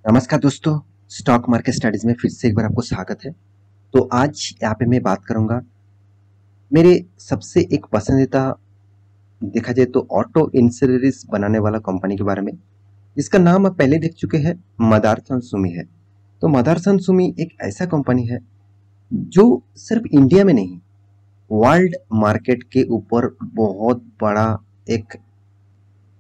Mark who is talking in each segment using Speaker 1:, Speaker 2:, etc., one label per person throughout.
Speaker 1: नमस्कार दोस्तों। Stock market studies में फिर से एक बार आपको स्वागत है। तो आज यहाँ पे मैं बात करूंगा मेरे सबसे एक पसंदीदा, देखा जाए तो ऑटो इंश्योरेंस बनाने वाला कंपनी के बारे में, जिसका नाम आप पहले देख चुके हैं, मदारसन सुमी है। तो मदारसन सुमी एक ऐसा कंपनी है जो सिर्फ इंडिया में नहीं, वर्ल्ड मार्केट के ऊपर बहुत बड़ा एक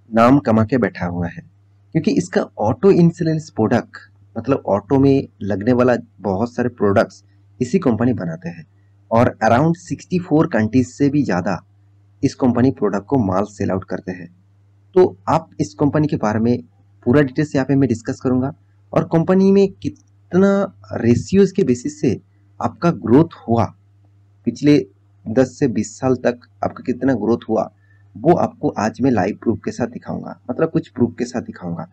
Speaker 1: नाम कमा के बैठा हुआ है, क्योंकि इसका ऑटो इंश्योरेंस प्रोडक्ट, मतलब ऑटो में लगने वाला बहुत सारे प्रोडक्ट्स इसी कंपनी बनाते हैं। और अराउंड 64 कंट्रीज से भी ज़्यादा इस कंपनी प्रोडक्ट को माल सेल आउट करते हैं। तो आप इस कंपनी के बारे में पूरा डिटेल्स यहाँ पे मैं डिस्कस करूंगा, और कंपनी में कितना रेशियोज के बेसिस से आपका ग्रोथ हुआ, पिछले 10 से 20 साल तक आपका कितना ग्रोथ हुआ, वो आपको आज मैं लाइव प्रूफ के साथ दिखाऊंगा, मतलब कुछ प्रूफ के साथ दिखाऊंगा।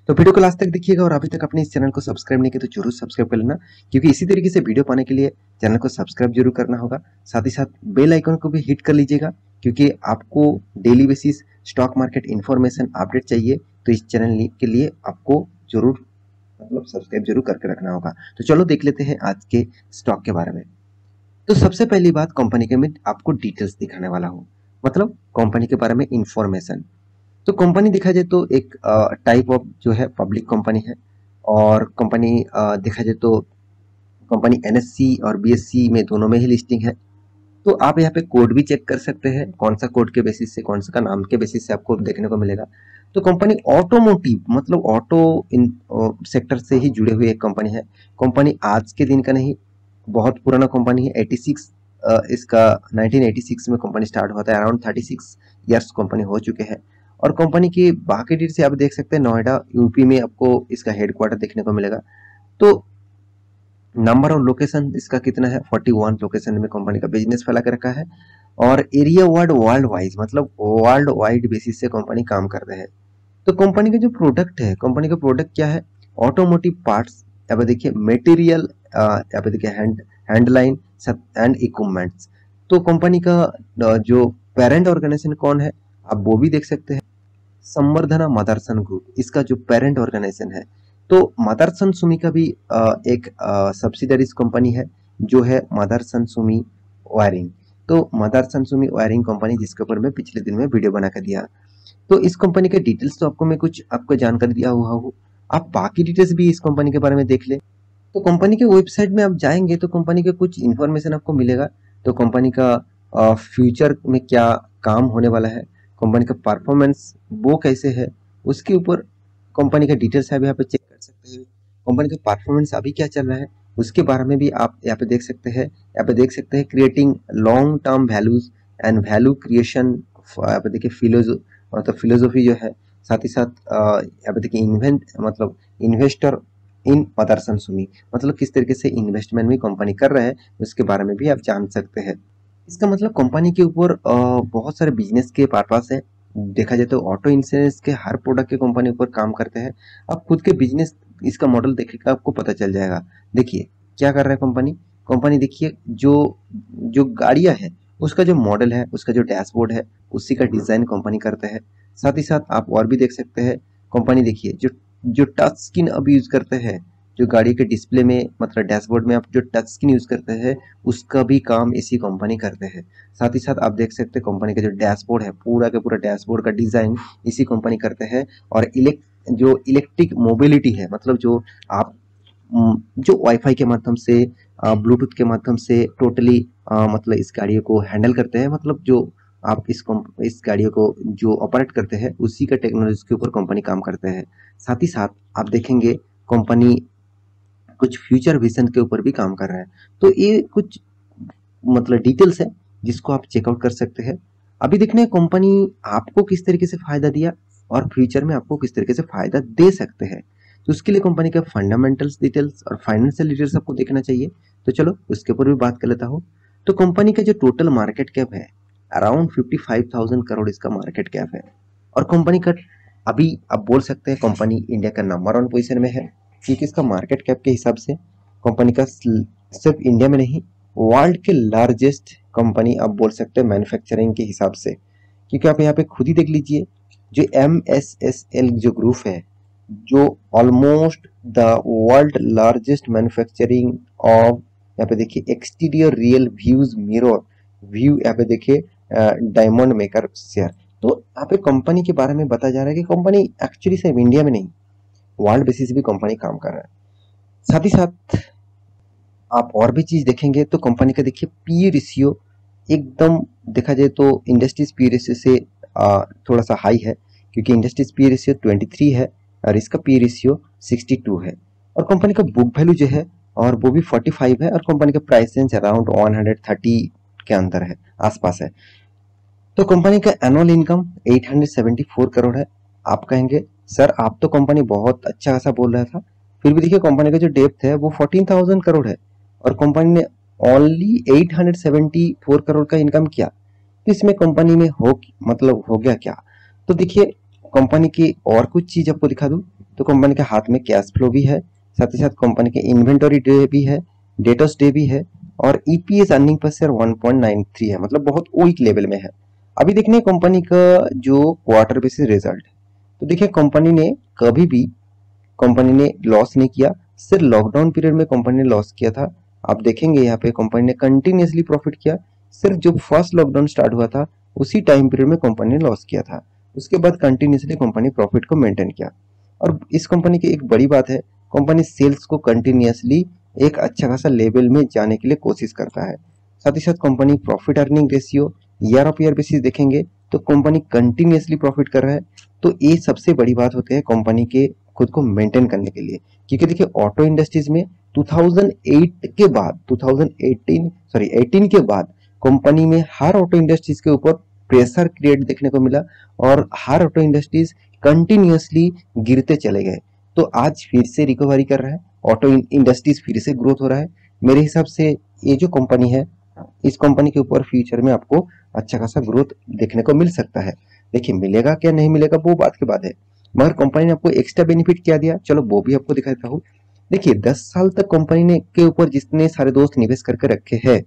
Speaker 1: तो वीडियो को लास्ट तक देखिएगा, और अभी तक अपने इस चैनल को सब्सक्राइब नहीं किया तो जरूर सब्सक्राइब कर लेना, क्योंकि इसी तरीके से वीडियो पाने के लिए चैनल को सब्सक्राइब जरूर करना होगा। साथ ही साथ बेल आइकन को भी हिट कर लीजिएगा, क्योंकि आपको daily basis stock market information update चाहिए, तो इस चैनल के लिए आपको जरूर, मतलब सब्सक्राइब जरूर करके रखना होगा। तो चलो देख लेते हैं आज के स्टॉक के बारे में। तो सबसे पहली बात, कंपनी के मैं आपको डिटेल्स दिखाने वाला हूँ, मतलब कंपनी के बारे में इंफॉर्मेशन। तो कंपनी देखा जाए तो एक टाइप ऑफ जो है पब्लिक कंपनी है, और कंपनी देखा जाए तो कंपनी एनएससी और बीएससी में दोनों में ही लिस्टिंग है। तो आप यहाँ पे कोड भी चेक कर सकते हैं, कौन सा कोड के बेसिस से, कौन सा का नाम के बेसिस से आपको देखने को मिलेगा। तो कंपनी ऑटोमोटिव, मतलब ऑटो इन सेक्टर से ही जुड़े हुए एक कंपनी है। कंपनी आज के दिन का नहीं, बहुत पुराना कंपनी है। 86 इसका 1986 में कंपनी स्टार्ट हुआ था। अराउंड 36 ईयर्स कंपनी हो चुके हैं। और कंपनी की बाकी डिटेल्स आप देख सकते हैं, नोएडा यूपी में आपको इसका हेडक्वार्टर देखने को मिलेगा। तो नंबर ऑफ लोकेशन इसका कितना है, 41 लोकेशन में कंपनी का बिजनेस फैला के रखा है। और एरिया वर्ल्ड वाइज, मतलब वर्ल्ड वाइड बेसिस से कंपनी काम कर रहे हैं। तो कंपनी का जो प्रोडक्ट है, कंपनी का प्रोडक्ट क्या है, ऑटोमोटिव पार्ट्स, यहाँ पे देखिए मटेरियल, यहाँ पे देखिए हैंडलाइन एंड इक्विपमेंट्स। तो कंपनी का जो पेरेंट ऑर्गेनाइजेशन कौन है, आप वो भी देख सकते हैं, संवर्धना मदरसन ग्रुप इसका जो पेरेंट ऑर्गेनाइजेशन है। तो मदरसन सुमी का भी एक सब्सिडरीज कंपनी है, जो है मदरसन सुमी वायरिंग। तो मदरसन सुमी वायरिंग कंपनी, जिसके ऊपर मैं पिछले दिन में वीडियो बना कर दिया। तो इस कंपनी के डिटेल्स तो आपको मैं कुछ आपको जानकारी दिया हुआ हूँ, आप बाकी डिटेल्स भी इस कंपनी के बारे में देख ले। तो कंपनी के वेबसाइट में आप जाएंगे तो कंपनी के कुछ इन्फॉर्मेशन आपको मिलेगा। तो कंपनी का फ्यूचर में क्या काम होने वाला है, कंपनी का परफॉर्मेंस वो कैसे है, उसके ऊपर कंपनी का डिटेल्स आप यहाँ पे चेक कर सकते हैं। कंपनी का परफॉर्मेंस अभी क्या चल रहा है, उसके बारे में भी आप यहाँ पे देख सकते हैं। यहाँ पे देख सकते हैं creating long term values and value creation. यहाँ पे देखिए मतलब फिलोसफी जो है, साथ ही साथ यहाँ पे देखिए मतलब इन्वेस्टर इन मदरसन सुमी, मतलब किस तरीके से इन्वेस्टमेंट भी कंपनी कर रहे हैं, उसके बारे में भी आप जान सकते हैं। इसका मतलब कंपनी के ऊपर बहुत सारे बिजनेस के पर्पस है। देखा जाए तो ऑटो इंश्योरेंस के हर प्रोडक्ट के कंपनी ऊपर काम करते हैं। आप खुद के बिजनेस इसका मॉडल देखिएगा, आपको पता चल जाएगा। देखिए क्या कर रहा है कंपनी। कंपनी देखिए, जो जो गाड़ियां है उसका जो मॉडल है, उसका जो डैशबोर्ड है, उसी का डिजाइन कंपनी करते हैं। साथ ही साथ आप और भी देख सकते हैं, कंपनी देखिए जो जो टच स्क्रीन अब यूज करते हैं, जो गाड़ी के डिस्प्ले में, मतलब डैशबोर्ड में आप जो टच स्क्रीन यूज करते हैं, उसका भी काम इसी कंपनी करते हैं। साथ ही साथ आप देख सकते हैं कंपनी का जो डैशबोर्ड है, पूरा का पूरा डैशबोर्ड का डिजाइन इसी कंपनी करते हैं। और जो इलेक्ट्रिक मोबिलिटी है, मतलब जो आप जो वाईफाई के माध्यम से, ब्लूटूथ के माध्यम से टोटली मतलब इस गाड़ियों को हैंडल करते हैं, मतलब जो आप इस गाड़ियों को जो ऑपरेट करते हैं, उसी का टेक्नोलॉजी के ऊपर कंपनी काम करते हैं। साथ ही साथ आप देखेंगे कंपनी कुछ फ्यूचर विजन के ऊपर भी काम कर रहा है। तो ये कुछ मतलब डिटेल्स है जिसको आप चेकआउट कर सकते हैं। अभी देखने कंपनी आपको किस तरीके से फायदा दिया, और फ्यूचर में आपको किस तरीके से फायदा दे सकते हैं। तो उसके लिए कंपनी का फंडामेंटल्स डिटेल्स और फाइनेंशियल डिटेल्स आपको देखना चाहिए। तो चलो उसके ऊपर भी बात कर लेता हूँ। तो कंपनी का जो टोटल मार्केट कैप है, अराउंड 55,000 करोड़ इसका मार्केट कैप है। और कंपनी का अभी आप बोल सकते हैं कंपनी इंडिया का नंबर 1 पोजीशन में है, क्योंकि इसका मार्केट कैप के हिसाब से कंपनी का सिर्फ इंडिया में नहीं, वर्ल्ड के लार्जेस्ट कंपनी आप बोल सकते हैं मैन्युफैक्चरिंग के हिसाब से। क्योंकि आप यहाँ पे खुद ही देख लीजिए, जो MSSL जो ग्रुप है, जो almost the world largest manufacturing of, यहाँ पे देखिए exterior real views mirror view, यहाँ पे देखिए डायमंड मेकर शेयर। तो यहाँ पे कंपनी के बारे में बताया जा रहा है कि कंपनी एक्चुअली सिर्फ इंडिया में नहीं, वर्ल्ड बेसिस भी कंपनी काम कर रहा है। साथ ही साथ आप और भी चीज देखेंगे तो कंपनी का देखिए पी रेशियो एकदम देखा जाए तो इंडस्ट्रीज पी रेशियो से थोड़ा सा हाई है, क्योंकि इंडस्ट्रीज पी रेशियो 23 है और इसका पी रेशियो 62 है। और कंपनी का बुक वैल्यू जो है और वो भी 45 है, और कंपनी का प्राइस रेंज अराउंड 130 के अंदर है, आसपास है। तो कंपनी का एनुअल इनकम 874 करोड़ है। आप कहेंगे सर आप तो कंपनी बहुत अच्छा खासा बोल रहा था, फिर भी देखिए कंपनी का जो डेप्थ है वो 14,000 करोड़ है और कंपनी ने ओनली 874 करोड़ का इनकम किया। तो इसमें कंपनी में मतलब हो गया क्या? तो देखिए कंपनी की और कुछ चीज आपको दिखा दूं तो कंपनी के हाथ में कैश फ्लो भी है, साथ ही साथ कंपनी के इन्वेंटरी डे भी है, डेटर्स डे भी है, और ईपीएस अर्निंग पर शेयर 1.93 है, मतलब बहुत वीक लेवल में है। अभी देखने कंपनी का जो क्वार्टर बेसिस रिजल्ट, तो देखिए कंपनी ने कभी भी कंपनी ने लॉस नहीं किया, सिर्फ लॉकडाउन पीरियड में कंपनी ने लॉस किया था। आप देखेंगे यहाँ पे कंपनी ने कंटिन्यूसली प्रॉफिट किया, सिर्फ जो फर्स्ट लॉकडाउन स्टार्ट हुआ था उसी टाइम पीरियड में कंपनी ने लॉस किया था, उसके बाद कंटिन्यूसली कंपनी प्रॉफिट को मेंटेन किया। और इस कंपनी की एक बड़ी बात है, कंपनी सेल्स को कंटिन्यूसली एक अच्छा खासा लेवल में जाने के लिए कोशिश करता है। साथ ही साथ company profit earning ratio year of year basis देखेंगे तो कंपनी कंटिन्यूसली प्रॉफिट कर रहा है। तो ये सबसे बड़ी बात होती है कंपनी के खुद को मेंटेन करने के लिए, क्योंकि देखिए ऑटो इंडस्ट्रीज में 2008 के बाद 18 के बाद कंपनी में हर ऑटो इंडस्ट्रीज के ऊपर प्रेशर क्रिएट देखने को मिला और हर ऑटो इंडस्ट्रीज कंटिन्यूसली गिरते चले गए। तो आज फिर से रिकवरी कर रहा है, ऑटो इंडस्ट्रीज फिर से ग्रोथ हो रहा है। मेरे हिसाब से ये जो कंपनी है, इस कंपनी के ऊपर फ्यूचर में आपको अच्छा खासा ग्रोथ देखने को मिल सकता है। देखिए मिलेगा क्या नहीं मिलेगा वो बात के बाद है, मगर कंपनी ने आपको एक्स्ट्रा बेनिफिट क्या दिया चलो वो भी आपको दिखाता हूँ। देखिए 10 साल तक कंपनी ने के ऊपर जितने सारे दोस्त निवेश करके रखे हैं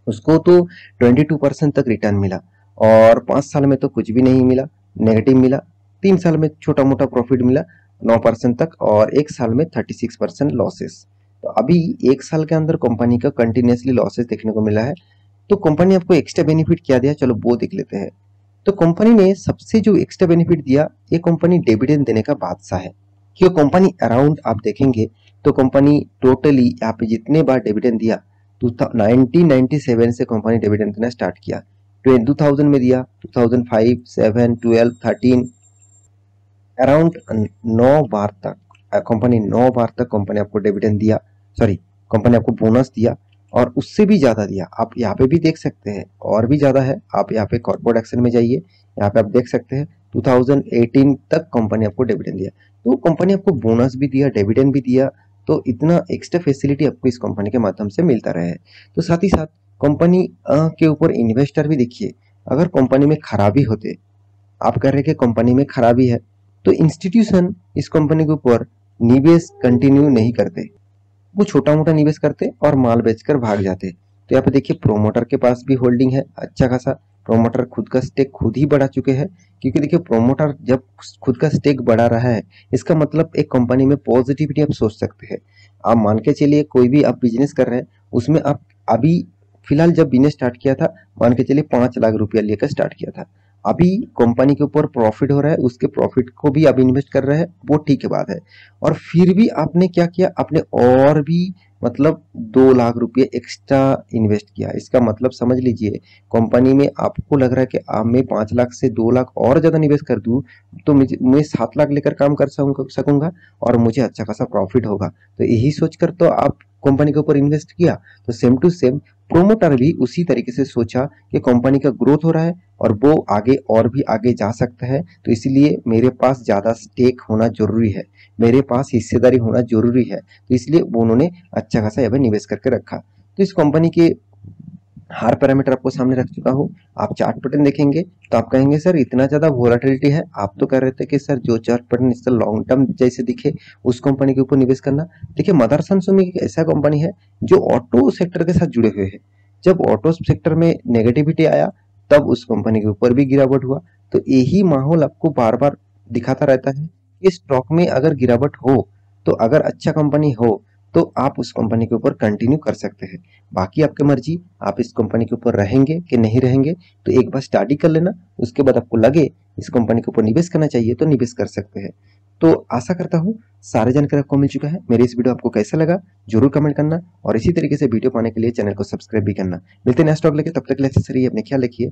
Speaker 1: उसको तो 22% तक रिटर्न मिला, और 5 साल में तो कुछ भी नहीं मिला, नेगेटिव मिला। 3 साल में छोटा मोटा प्रॉफिट मिला 9% तक, और 1 साल में 36% लॉसेस। तो अभी 1 साल के अंदर कंपनी का कंटिन्यूसली लॉसेस देखने को मिला है। तो कंपनी आपको एक्स्ट्रा बेनिफिट क्या दिया चलो वो देख लेते हैं। तो कंपनी ने सबसे जो एक्स्ट्रा बेनिफिट दिया, ये कंपनी डिविडेंड देने का बादशाह है। क्यों कंपनी अराउंड आप देखेंगे तो कंपनी टोटली यहाँ पे जितने बार डिविडेंड दिया, 1997 से कंपनी डिविडेंड देना स्टार्ट किया। 2000 में दिया, 2005, 7, 12, 13, अराउंड 9 बार तक कंपनी 9 बार तक कंपनी आपको डिविडेंड दिया, सॉरी कंपनी आपको बोनस दिया, और उससे भी ज्यादा दिया। आप यहाँ पे भी देख सकते हैं और भी ज्यादा है। आप यहाँ पे कॉर्पोरेट एक्शन में जाइए, यहाँ पे आप देख सकते हैं 2018 तक कंपनी आपको डिविडेंड दिया। तो कंपनी आपको बोनस भी दिया, डिविडेंड भी दिया, तो इतना एक्स्ट्रा फैसिलिटी आपको इस कंपनी के माध्यम से मिलता रहे। तो साथ ही साथ कंपनी के ऊपर इन्वेस्टर भी देखिए, अगर कंपनी में खराबी होते, आप कह रहे हैं कि कंपनी में खराबी है, तो इंस्टीट्यूशन इस कंपनी के ऊपर निवेश कंटिन्यू नहीं करते, वो छोटा मोटा निवेश करते और माल बेचकर भाग जाते। तो यहाँ पे देखिए प्रोमोटर के पास भी होल्डिंग है अच्छा खासा, प्रोमोटर खुद का स्टेक खुद ही बढ़ा चुके हैं। क्योंकि देखिए प्रोमोटर जब खुद का स्टेक बढ़ा रहा है, इसका मतलब एक कंपनी में पॉजिटिविटी आप सोच सकते हैं। आप मान के चलिए कोई भी आप बिजनेस कर रहे हैं, उसमें आप अभी फिलहाल जब बिजनेस स्टार्ट किया था, मान के चलिए 5 लाख रुपया लेकर स्टार्ट किया था, अभी कंपनी के ऊपर प्रॉफिट हो रहा है, उसके प्रॉफिट को भी आप इन्वेस्ट कर रहे हैं, वो ठीक है बात है। और फिर भी आपने क्या किया, आपने और भी मतलब 2 लाख रुपये एक्स्ट्रा इन्वेस्ट किया। इसका मतलब समझ लीजिए कंपनी में आपको लग रहा है कि आप मैं 5 लाख से 2 लाख और ज्यादा निवेश कर दूं तो मैं 7 लाख लेकर काम कर सकूंगा और मुझे अच्छा खासा प्रॉफिट होगा। तो यही सोचकर तो आप कंपनी के ऊपर इन्वेस्ट किया। तो सेम टू सेम प्रोमोटर भी उसी तरीके से सोचा कि कंपनी का ग्रोथ हो रहा है और वो आगे और भी आगे जा सकता है, तो इसलिए मेरे पास ज्यादा स्टेक होना जरूरी है, मेरे पास हिस्सेदारी होना जरूरी है। तो इसलिए वो उन्होंने अच्छा खासा यहाँ निवेश करके रखा। तो इस कंपनी के हर पैरामीटर आपको सामने रख चुका हूँ। आप चार्ट पैटर्न देखेंगे तो आप कहेंगे सर इतना ज्यादा वोलाटिलिटी है, आप तो कह रहे थे कि सर जो चार्ट पैटर्न इससे लॉन्ग टर्म जैसे दिखे उस कंपनी के ऊपर निवेश करना। देखिए मदरसन सुमी एक ऐसा कंपनी है जो ऑटो सेक्टर के साथ जुड़े हुए हैं। जब ऑटो सेक्टर में नेगेटिविटी आया तब उस कंपनी के ऊपर भी गिरावट हुआ। तो यही माहौल आपको बार बार दिखाता रहता है कि स्टॉक में अगर गिरावट हो, तो अगर अच्छा कंपनी हो, तो आप उस कंपनी के ऊपर कंटिन्यू कर सकते हैं। बाकी आपकी मर्जी, आप इस कंपनी के ऊपर रहेंगे कि नहीं रहेंगे, तो एक बार स्टडी कर लेना, उसके बाद आपको लगे इस कंपनी के ऊपर निवेश करना चाहिए तो निवेश कर सकते हैं। तो आशा करता हूँ सारी जानकारी आपको मिल चुका है। मेरे इस वीडियो आपको कैसा लगा जरूर कमेंट करना, और इसी तरीके से वीडियो पाने के लिए चैनल को सब्सक्राइब भी करना। मिलते हैं नेक्स्ट व्लॉग लेके, तब तक के लिए अच्छे से रहिए, अपने ख्याल रखिए।